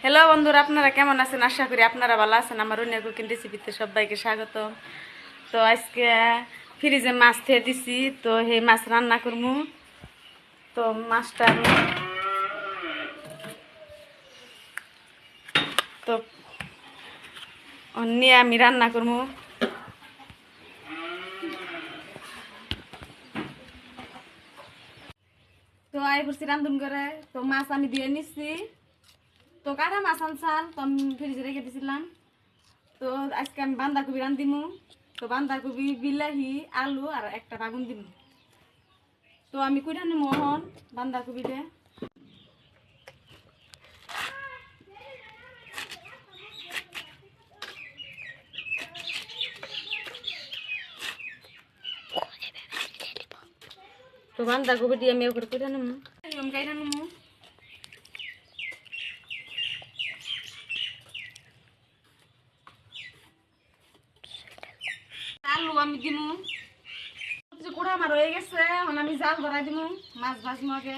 Hello বন্ধুরা, আপনারা কেমন আছেন? আশা করি আপনারা ভালো আছেন। আমার অন্য কুকিং রেসিপিতে সবাইকে স্বাগত। তো আজকে ফ্রিজে মাছ থেকে দিছি, তো সেই মাছ রান্না করবো। তো মাছটা তো নিয়ে আমি রান্না করবো। তো আই করছি রান্ধুন করে, তো মাছ আমি দিয়ে নিচ্ছি। তো কাটা মাছ আনছাল, তো আমি ফ্রিজে রেখে দিয়েছিলাম। তো আজকে আমি বাঁধাকপি রান্ধিমু। তো বাঁধাকপি, বিলাহি, আলু আর একটা বাগুন দিব। তো আমি কইরা নিমু এখন বাঁধাকপিতে। তো বাঁধাকপি দিয়ে আমি ওপরে কইরা নিমু, আমি কাইরা নিমু। আলু আমি দিমু। কুড়া আমার হয়ে গেছে, এখন আমি জাল ধরাই দিমু। মাছ ভাজমু আগে।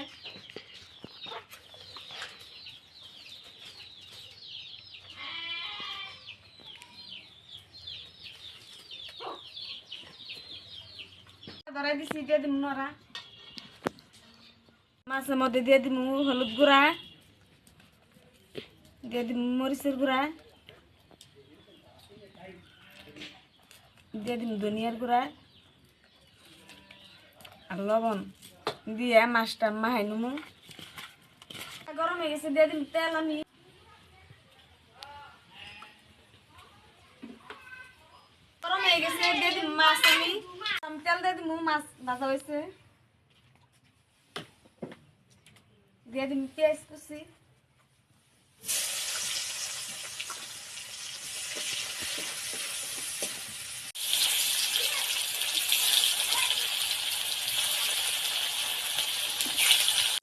ধরাই দিছি, দিয়ে দিমু নড়া। মাছের মধ্যে দিয়ে দিমু হলুদ গুঁড়া, দিয়ে দিমু মরিচের গুঁড়া, দিয়ে দিমু ধনিয়ার গুঁড়া আর লবণ দিয়ে মাছটা মাহাই নিমু। গরম হয়ে গেছে, দিয়ে দিমু তেল। আমি গরম হয়ে গেছে, দিয়ে দিমু মাছ। আমি তেল দিয়ে দিমু, মাছ ভাজা হয়েছে। দিয়ে দিমু পেঁয়াজ কুচি,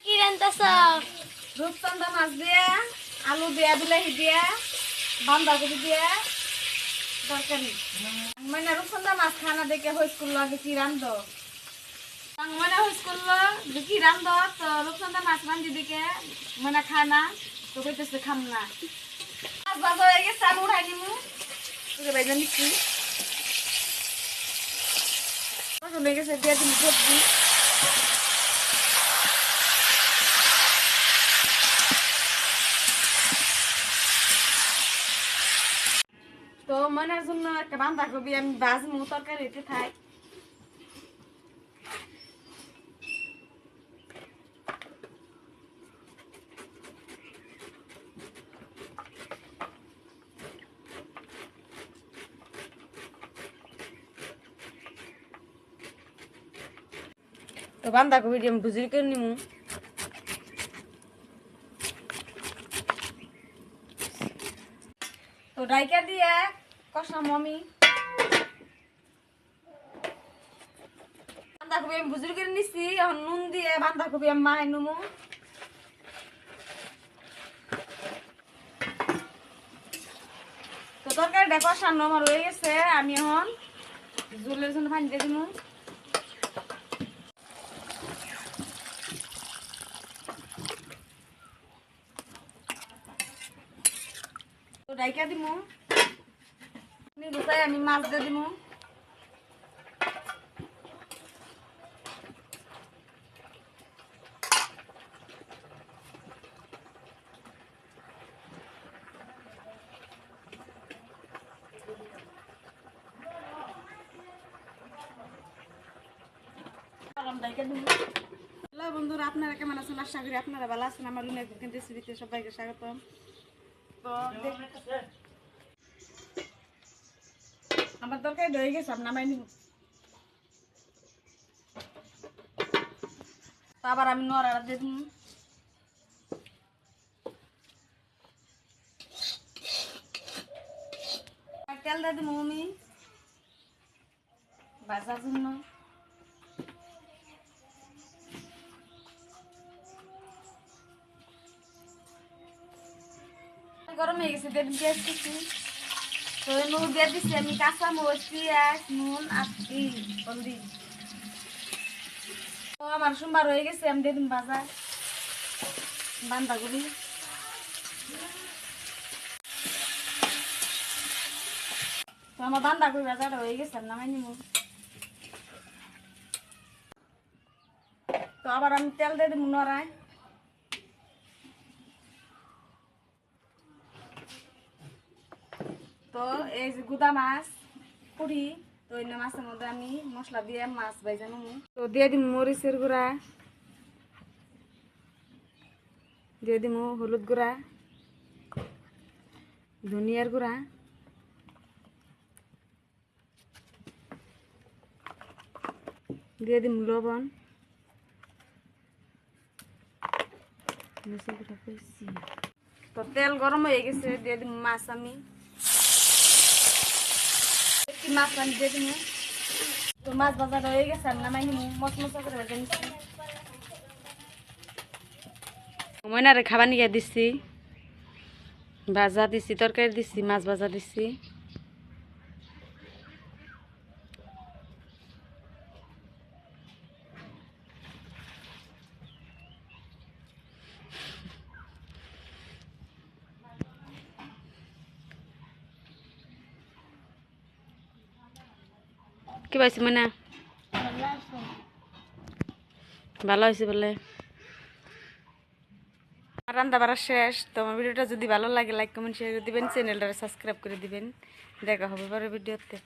কি রান্তাছ? রূপচন্দা মাছ দিয়ে, আলু দিয়া, বিলাহি দিয়া, বাঁধাকপি দিয়া তরকারি। মানে রূপচন্দা মাছ খানা দেখে হইস করলো আগে কি রান্ধ, মানে হইস করলো যে কি রান্ধ। তো রূপচন্দা মাছ রান্ধি দেখে মানে খানা, তো কইতেছে খাম না। মাছ ভাজা হয়ে গেছে, আমি উঠাই নিমু। ভাইজা নিচ্ছি, হয়ে গেছে, দিয়ে দিন সবজি। তো মনের জন্য একটা বাঁধাকপি আমি ভাজমু, তরকারিতে খাই। তো বাঁধাকপি আমি ভুজি করে নিমু। তো ডাইকা দিয়ে কষামু আমি। বাঁধাকপি আমি ভুজি করে নিছি, এখন নুন দিয়ে বাঁধাকপি আমি মাহাই নিমু। তো তরকারিটা কষানো আমার হয়ে গেছে, আমি এখন ঝোলের জন্য পানি দিয়ে দিমু। তো ডাইকা দিমু, গুছাই আমি মাছ দিয়ে দিমু। হ্যালো বন্ধুরা, আপনারা কেমন আছেন? আশা করি আপনারা ভালো আছেন। আমার রুমের কুকিং রেসিপিতে সবাইকে স্বাগতম। তো আমার তরকারি হয়ে গেছে, আপনি নামাই নিব। তো আবার আমি নড়া দিয়ে দিন। তেল দিয়ে দিব আমি ভাজার জন্য। গরম হয়ে গেছে, দিয়ে দিন পেঁয়াজ কুচি। তো নুন দিয়ে দিচ্ছি আমি কাঁচা মরিচ, পেঁয়াজ, নুন আর হলদি। তো আমার সোমবার হয়ে গেছে, আমি দিয়ে দিন ভাজা বাঁধাকপি। তো আমার বান্ধাকপি ভাজাটা হয়ে গেছে নামাই নিব। তো আবার আমি তেল দিয়ে দিব নড়ায়। তো এই যে গুদা মাছ পুরি, তো এই মাছের মধ্যে আমি মশলা দিয়ে মাছ ভাজা নেব। তো দিয়ে দিম মরিচের গুঁড়া, দিয়ে দিম হলুদ গুঁড়া, ধনিয়ার গুঁড়া, দিয়ে দিম লবণ, তো তেল গরম হয়ে গেছে, দিয়ে দিম মাছ। আমি মাছ আমি দিয়ে দিম। তো মাছ ভাজাটা হয়ে গেছে, আমি নামাই নিব। মশমশা করে ভেজে নিচ্ছি। ময়নারে খাবার নিয়ে দিচ্ছি, ভাজা দিচ্ছি, তরকারি দিচ্ছি, মাছ ভাজা দিচ্ছি। কি পাইছি ময়না? ভালো হয়েছে বলে। রান্না বাড়া শেষ। তো আমার ভিডিওটা যদি ভালো লাগে লাইক কমেন্ট শেয়ার করে দিবেন, চ্যানেলটা সাবস্ক্রাইব করে দিবেন। দেখা হবে পরের ভিডিওতে।